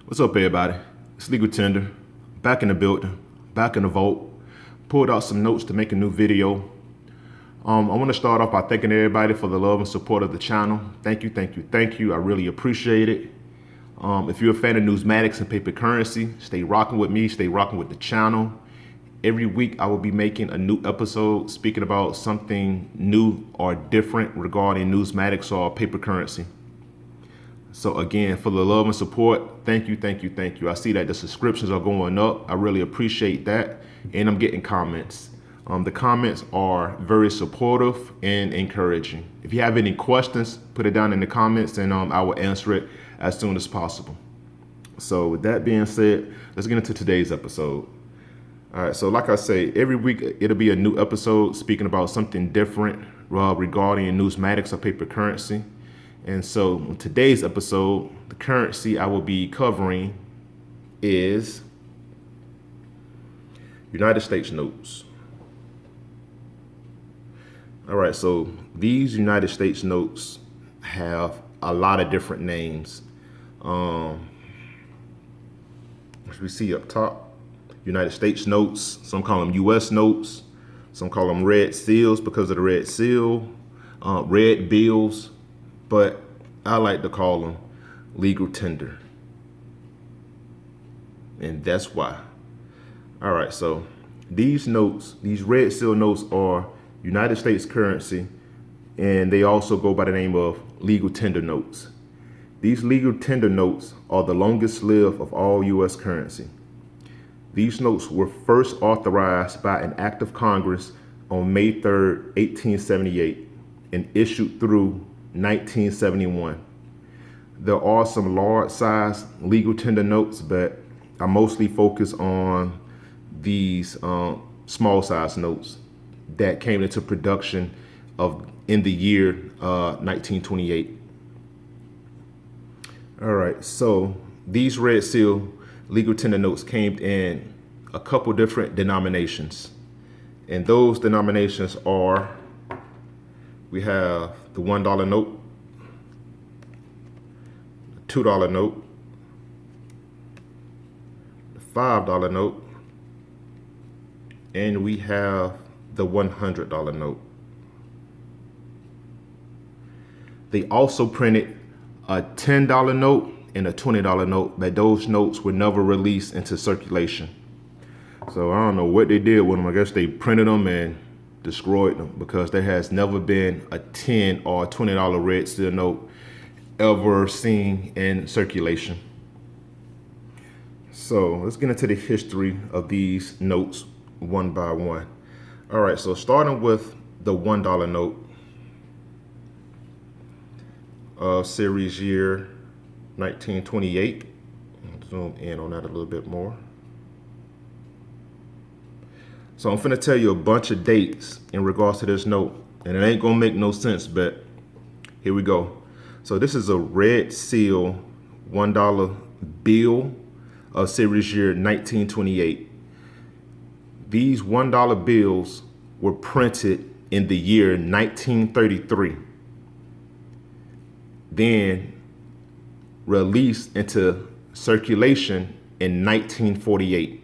What's up, everybody? It's Legal Tender, back in the building, back in the vault. Pulled out some notes to make a new video. I want to start off by thanking everybody for the love and support of the channel. Thank you, thank you, thank you. I really appreciate it. If you're a fan of numismatics and paper currency, stay rocking with me, stay rocking with the channel. Every week I will be making a new episode speaking about something new or different regarding numismatics or paper currency. So again, for the love and support, thank you, thank you, thank you. I see that the subscriptions are going up. I really appreciate that. And I'm getting comments. The comments are very supportive and encouraging. If you have any questions, put it down in the comments and I will answer it as soon as possible. So with that being said, let's get into today's episode. All right, so like I say, every week it'll be a new episode speaking about something different regarding numismatics or paper currency. And so in today's episode, the currency I will be covering is United States notes. All right, so these United States notes have a lot of different names. As we see up top, United States notes, some call them US notes, some call them red seals because of the red seal, red bills, but I like to call them legal tender. And that's why. All right, so these notes, these red seal notes are United States currency, and they also go by the name of legal tender notes. These legal tender notes are the longest lived of all U.S. currency. These notes were first authorized by an act of Congress on May 3rd, 1878, and issued through 1971. There are some large size legal tender notes, but I mostly focus on these small size notes that came into production in the year 1928. All right, so these red seal legal tender notes came in a couple different denominations, and those denominations are, we have the $1 note, the $2 note, the $5 note, and we have the $100 note. They also printed a $10 note and a $20 note, but those notes were never released into circulation. So I don't know what they did with them. I guess they printed them and destroyed them, because there has never been a $10 or $20 red seal note ever seen in circulation. So let's get into the history of these notes one by one. All right, so starting with the $1 note of series year 1928. I'll zoom in on that a little bit more. So I'm finna tell you a bunch of dates in regards to this note, and it ain't gonna make no sense, but here we go. So this is a red seal $1 bill of series year 1928. These $1 bills were printed in the year 1933, then released into circulation in 1948.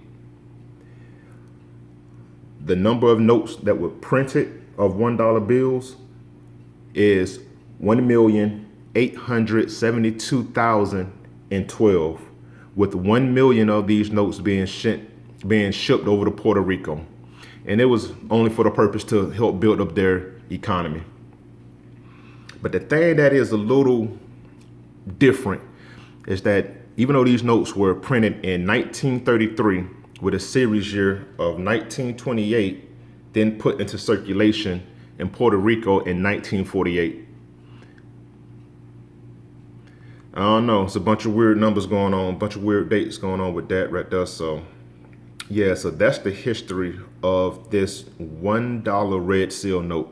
The number of notes that were printed of $1 bills is 1,872,012, with 1 million of these notes being shipped over to Puerto Rico. And it was only for the purpose to help build up their economy. But the thing that is a little different is that even though these notes were printed in 1933 with a series year of 1928, then put into circulation in Puerto Rico in 1948. I don't know, it's a bunch of weird numbers going on, a bunch of weird dates going on with that right there. So yeah, so that's the history of this $1 red seal note.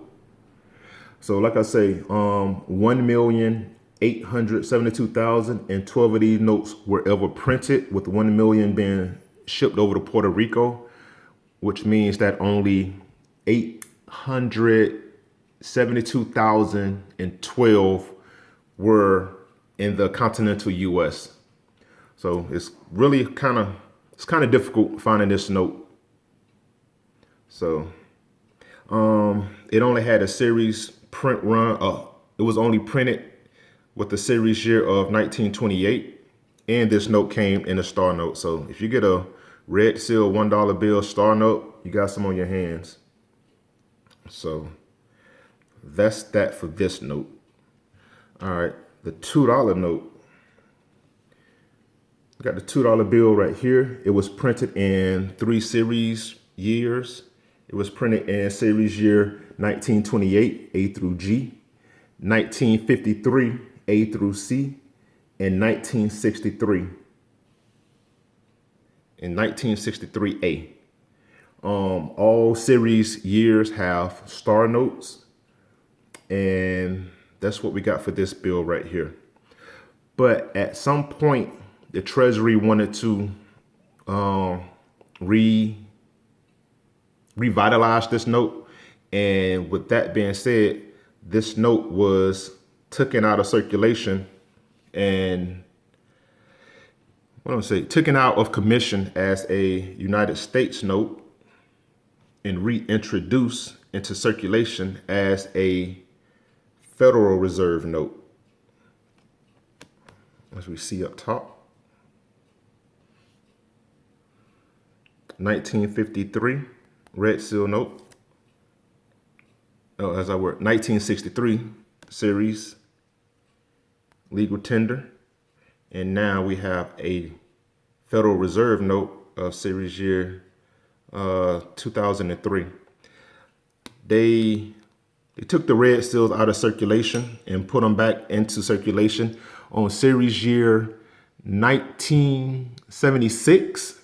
So like I say, 1,872,012 of these notes were ever printed, with 1 million being shipped over to Puerto Rico, which means that only 872,012 were in the continental US. So it's really kind of difficult finding this note. So it only had a series print run. It was only printed with the series year of 1928, and this note came in a star note. So if you get a red seal $1 bill star note, you got some on your hands. So that's that for this note. All right, the $2 note. Got the $2 bill right here. It was printed in 3 series years. It was printed in series year 1928, A through G, 1953, A through C, and 1963. In 1963A. All series years have star notes, and that's what we got for this bill right here. But at some point, the Treasury wanted to revitalize this note. And with that being said, this note was taken out of circulation and taken out of commission as a United States note and reintroduced into circulation as a Federal Reserve note, as we see up top. 1953 red seal note. 1963 series legal tender. And now we have a Federal Reserve note of series year 2003. They took the red seals out of circulation and put them back into circulation on series year 1976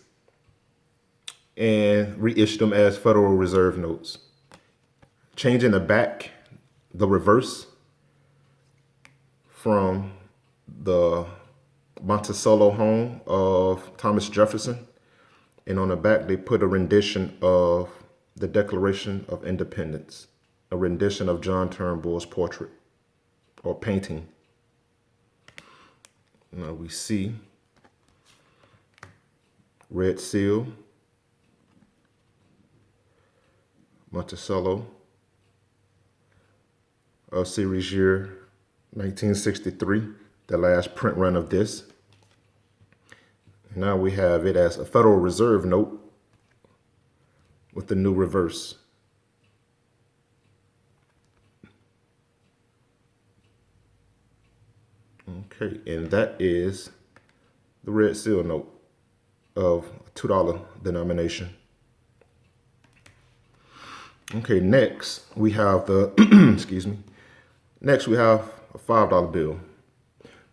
and reissued them as Federal Reserve notes. Changing the reverse from the Monticello home of Thomas Jefferson. And on the back, they put a rendition of the Declaration of Independence, a rendition of John Turnbull's portrait or painting. Now we see red seal, Monticello, of series year 1963, the last print run of this. Now we have it as a Federal Reserve note with the new reverse. Okay, and that is the red seal note of $2 denomination. Okay, next we have the, excuse me, next we have a $5 bill.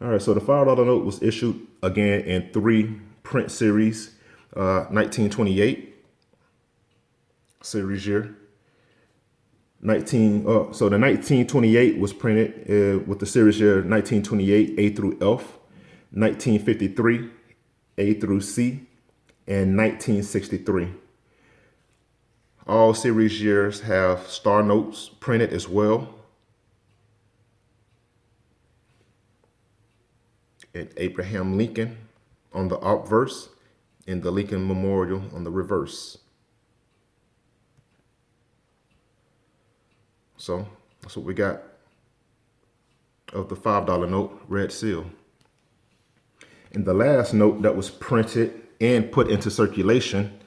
All right, so the $5 note was issued again in 3 print series, 1928 series year. So the 1928 was printed with the series year 1928 A through F, 1953 A through C, and 1963. All series years have star notes printed as well. And Abraham Lincoln on the obverse and the Lincoln Memorial on the reverse. So that's what we got of the $5 note, red seal. And the last note that was printed and put into circulation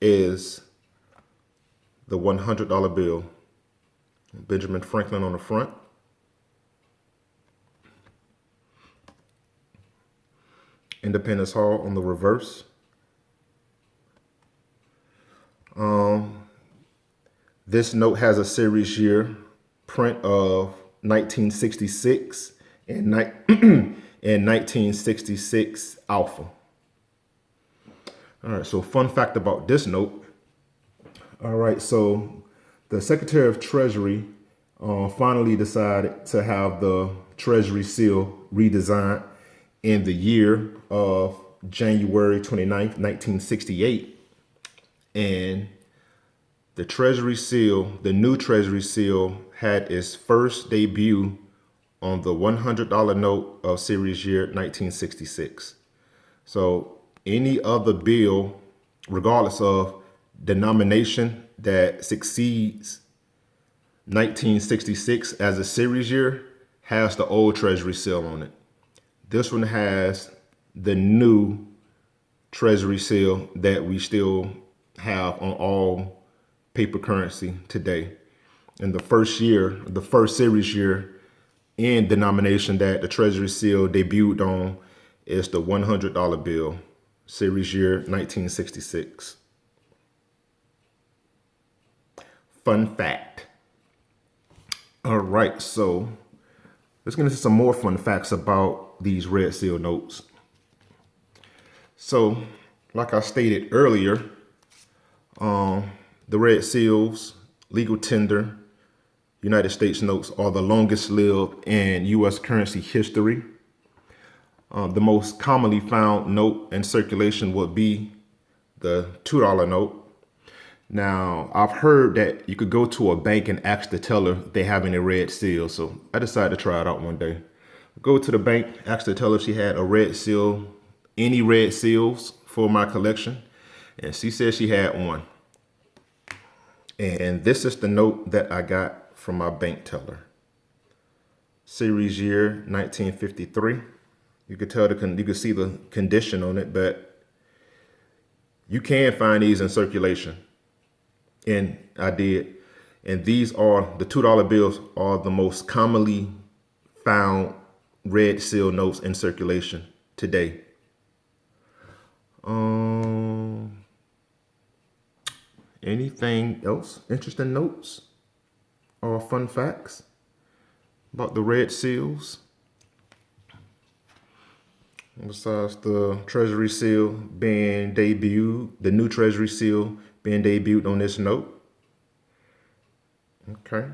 is the $100 bill. Benjamin Franklin on the front. Independence Hall on the reverse. This note has a series year print of 1966 and 1966 alpha. All right, so fun fact about this note. All right, so the Secretary of Treasury finally decided to have the Treasury seal redesigned in the year of January 29th, 1968. And the Treasury seal, the new Treasury seal, had its first debut on the $100 note of series year 1966. So any other bill, regardless of denomination, that succeeds 1966 as a series year has the old Treasury seal on it. This one has the new Treasury seal that we still have on all paper currency today. And the first series year in denomination that the Treasury seal debuted on is the $100 bill, series year 1966. Fun fact. All right, so let's get into some more fun facts about these red seal notes. So, like I stated earlier, the red seals, legal tender, United States notes are the longest lived in U.S. currency history. The most commonly found note in circulation would be the $2 note. Now, I've heard that you could go to a bank and ask the teller if they have any red seals. So I decided to try it out one day. Go to the bank, ask the teller if she had a red seal, any red seals for my collection. And she said she had one. And this is the note that I got from my bank teller. Series year 1953. You could tell you could see the condition on it, but you can find these in circulation. And I did. And these are the $2 bills are the most commonly found red seal notes in circulation today. Anything else? Interesting notes or fun facts about the red seals? Besides the Treasury seal being debuted, the new Treasury seal being debuted on this note. Okay.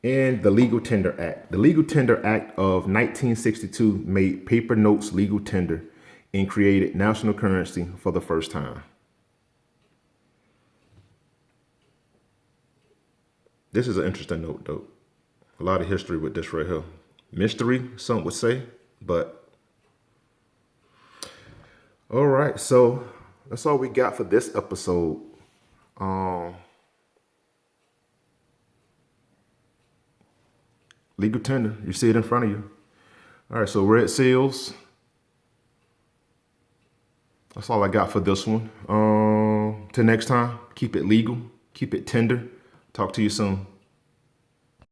And the Legal Tender Act. The Legal Tender Act of 1962 made paper notes legal tender and created national currency for the first time. This is an interesting note, though. A lot of history with this right here. Mystery, some would say, but all right. So that's all we got for this episode. Legal tender, you see it in front of you. All right, so red seals. That's all I got for this one. Till next time, keep it legal, keep it tender. Talk to you soon.